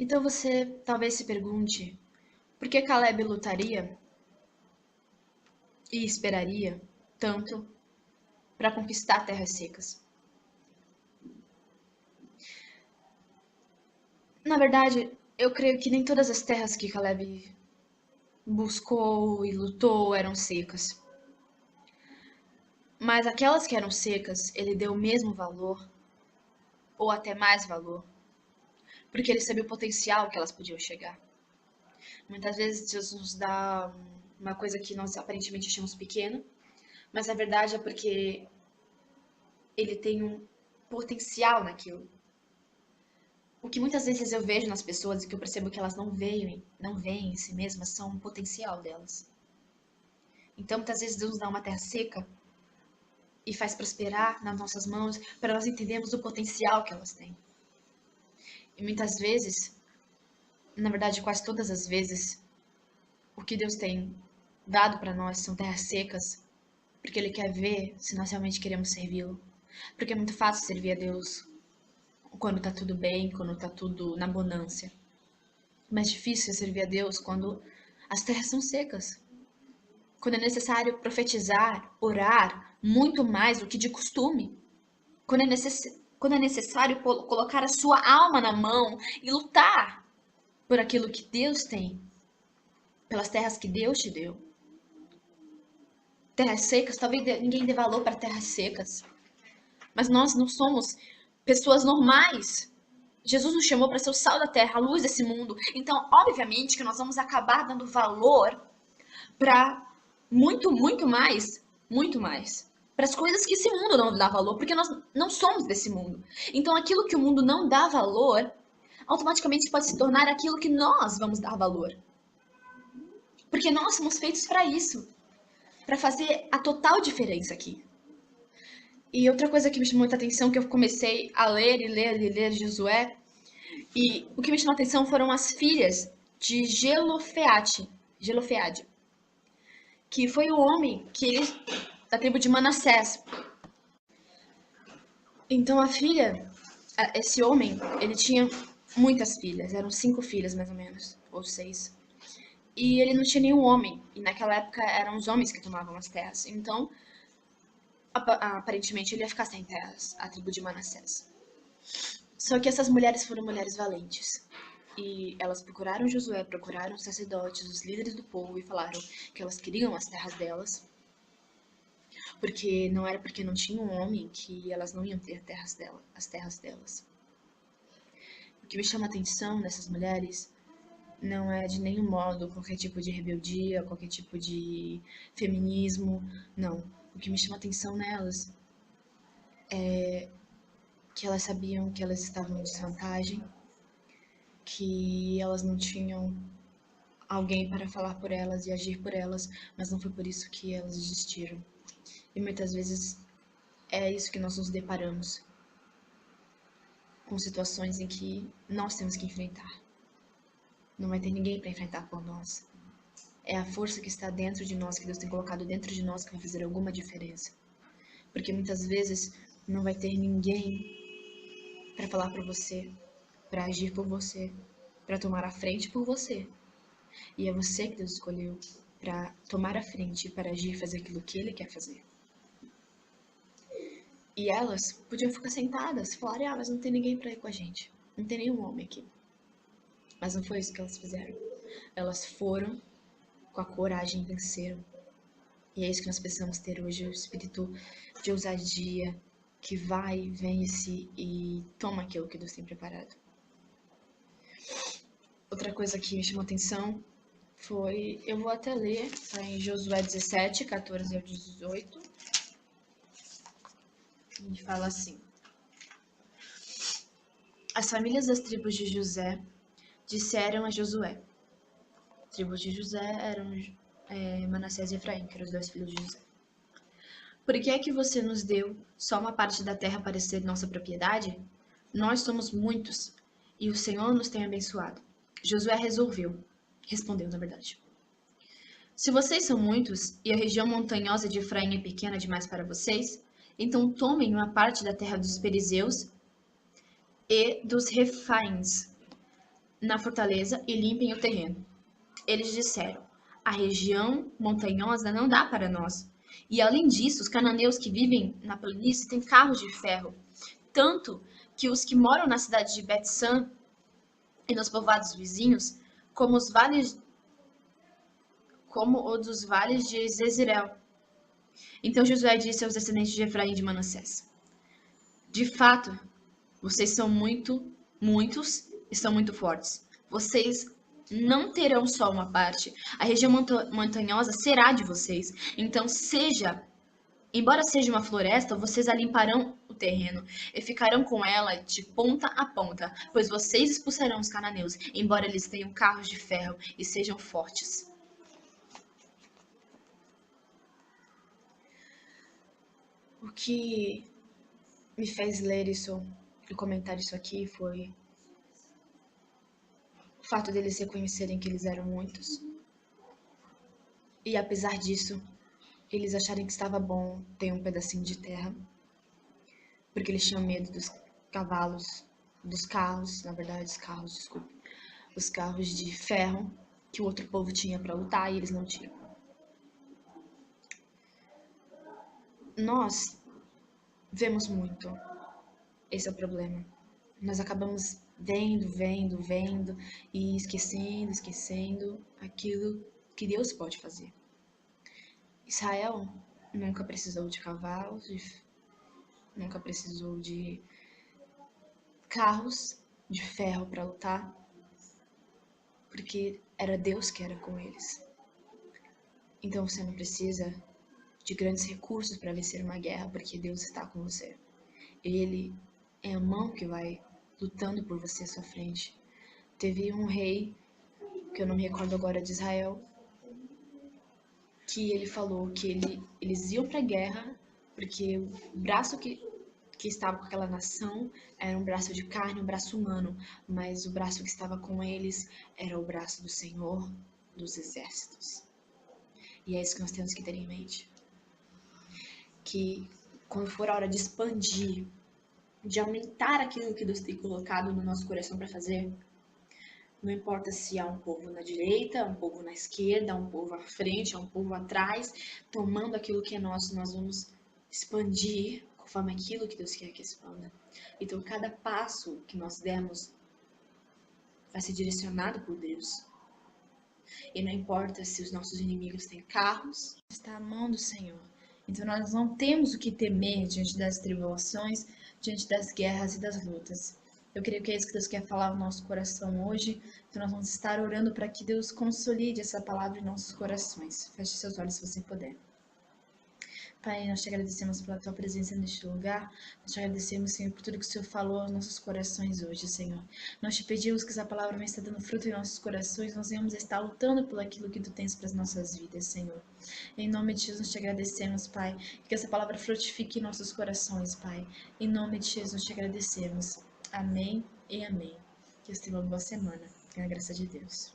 Então você talvez se pergunte por que Caleb lutaria e esperaria tanto para conquistar terras secas. Na verdade, eu creio que nem todas as terras que Caleb buscou e lutou eram secas. Mas aquelas que eram secas, ele deu o mesmo valor, ou até mais valor, porque ele sabia o potencial que elas podiam chegar. Muitas vezes Deus nos dá uma coisa que nós aparentemente achamos pequena, mas na verdade é porque ele tem um potencial naquilo. O que muitas vezes eu vejo nas pessoas e que eu percebo que elas não veem em si mesmas são o potencial delas. Então, muitas vezes Deus nos dá uma terra seca e faz prosperar nas nossas mãos para nós entendermos o potencial que elas têm. E muitas vezes, na verdade, quase todas as vezes, o que Deus tem dado para nós são terras secas, porque Ele quer ver se nós realmente queremos servi-lo. Porque é muito fácil servir a Deus quando tá tudo bem, quando tá tudo na bonância. Mais difícil é servir a Deus quando as terras são secas. Quando é necessário profetizar, orar, muito mais do que de costume. Quando é necessário colocar a sua alma na mão e lutar por aquilo que Deus tem, pelas terras que Deus te deu. Terras secas, talvez ninguém dê valor para terras secas, mas nós não somos pessoas normais. Jesus nos chamou para ser o sal da terra, a luz desse mundo. Então, obviamente que nós vamos acabar dando valor para muito mais, para as coisas que esse mundo não dá valor, porque nós não somos desse mundo. Então, aquilo que o mundo não dá valor, automaticamente pode se tornar aquilo que nós vamos dar valor. Porque nós somos feitos para isso, para fazer a total diferença aqui. E outra coisa que me chamou muita atenção, que eu comecei a ler e ler e ler Josué, e o que me chamou a atenção foram as filhas de Zelofeade, que foi o homem que ele, da tribo de Manassés. Então esse homem, ele tinha muitas filhas, eram 5 filhas mais ou menos, ou 6. E ele não tinha nenhum homem, e naquela época eram os homens que tomavam as terras. Então, aparentemente ele ia ficar sem terras, a tribo de Manassés. Só que essas mulheres foram mulheres valentes. E elas procuraram Josué, procuraram os sacerdotes, os líderes do povo e falaram que elas queriam as terras delas. Porque não era porque não tinha um homem que elas não iam ter as terras delas. O que me chama a atenção nessas mulheres não é de nenhum modo qualquer tipo de rebeldia, qualquer tipo de feminismo, não. O que me chama a atenção nelas é que elas sabiam que elas estavam em desvantagem, que elas não tinham alguém para falar por elas e agir por elas, mas não foi por isso que elas desistiram. E muitas vezes é isso que nós nos deparamos, com situações em que nós temos que enfrentar. Não vai ter ninguém para enfrentar por nós. É a força que está dentro de nós, que Deus tem colocado dentro de nós, que vai fazer alguma diferença. Porque muitas vezes não vai ter ninguém para falar por você, para agir por você, para tomar a frente por você. E é você que Deus escolheu para tomar a frente, para agir e fazer aquilo que Ele quer fazer. E elas podiam ficar sentadas, falarem, mas não tem ninguém para ir com a gente. Não tem nenhum homem aqui. Mas não foi isso que elas fizeram. Elas foram com a coragem e venceram. E é isso que nós precisamos ter hoje, o espírito de ousadia, que vai, vence e toma aquilo que Deus tem preparado. Outra coisa que me chamou atenção foi, eu vou até ler, tá em Josué 17, 14 ao 18. E fala assim: As famílias das tribos de José disseram a Josué. As tribos de José eram Manassés e Efraim, que eram os 2 filhos de José. Por que é que você nos deu só uma parte da terra para ser nossa propriedade? Nós somos muitos, e o Senhor nos tem abençoado. Josué respondeu, na verdade. Se vocês são muitos, e a região montanhosa de Efraim é pequena demais para vocês, então tomem uma parte da terra dos Perizeus e dos Refaíns. na fortaleza e limpem o terreno. Eles disseram: a região montanhosa não dá para nós. E além disso, os cananeus que vivem na planície têm carros de ferro, tanto que os que moram na cidade de Bet-San e nos povoados vizinhos, como o dos vales de Jezreel. Então Josué disse aos descendentes de Efraim e de Manassés: de fato, vocês são muitos e são muito fortes. Vocês não terão só uma parte. A região montanhosa será de vocês. Então embora seja uma floresta, vocês a limparão o terreno e ficarão com ela de ponta a ponta, pois vocês expulsarão os cananeus, embora eles tenham carros de ferro e sejam fortes. O que me fez ler isso e comentar isso aqui foi o fato deles reconhecerem que eles eram muitos. E apesar disso, eles acharem que estava bom ter um pedacinho de terra, porque eles tinham medo dos cavalos, dos carros, na verdade, os carros, desculpe, os carros de ferro que o outro povo tinha para lutar e eles não tinham. Nós vemos muito. Esse é o problema. Nós acabamos vendo e esquecendo aquilo que Deus pode fazer. Israel nunca precisou de cavalos, nunca precisou de carros de ferro para lutar, porque era Deus que era com eles. Então você não precisa de grandes recursos para vencer uma guerra, porque Deus está com você. Ele é a mão que vai lutando por você à sua frente. Teve um rei, que eu não me recordo agora, de Israel, que ele falou que eles iam para a guerra porque o braço que estava com aquela nação era um braço de carne, um braço humano, mas o braço que estava com eles era o braço do Senhor dos exércitos. E é isso que nós temos que ter em mente. Que quando for a hora de expandir, de aumentar aquilo que Deus tem colocado no nosso coração para fazer, não importa se há um povo na direita, um povo na esquerda, um povo à frente, um povo atrás, tomando aquilo que é nosso, nós vamos expandir conforme aquilo que Deus quer que expanda. Então, cada passo que nós dermos vai ser direcionado por Deus. E não importa se os nossos inimigos têm carros, está a mão do Senhor. Então, nós não temos o que temer diante das tribulações, diante das guerras e das lutas. Eu creio que é isso que Deus quer falar no nosso coração hoje. Então, nós vamos estar orando para que Deus consolide essa palavra em nossos corações. Feche seus olhos se você puder. Pai, nós te agradecemos pela tua presença neste lugar. Nós te agradecemos, Senhor, por tudo que o Senhor falou aos nossos corações hoje, Senhor. Nós te pedimos que essa palavra não está dando fruto em nossos corações. Nós venhamos estar lutando por aquilo que tu tens para as nossas vidas, Senhor. Em nome de Jesus, nós te agradecemos, Pai. Que essa palavra frutifique em nossos corações, Pai. Em nome de Jesus, nós te agradecemos. Amém e amém. Que Deus tenha uma boa semana. Com a graça de Deus.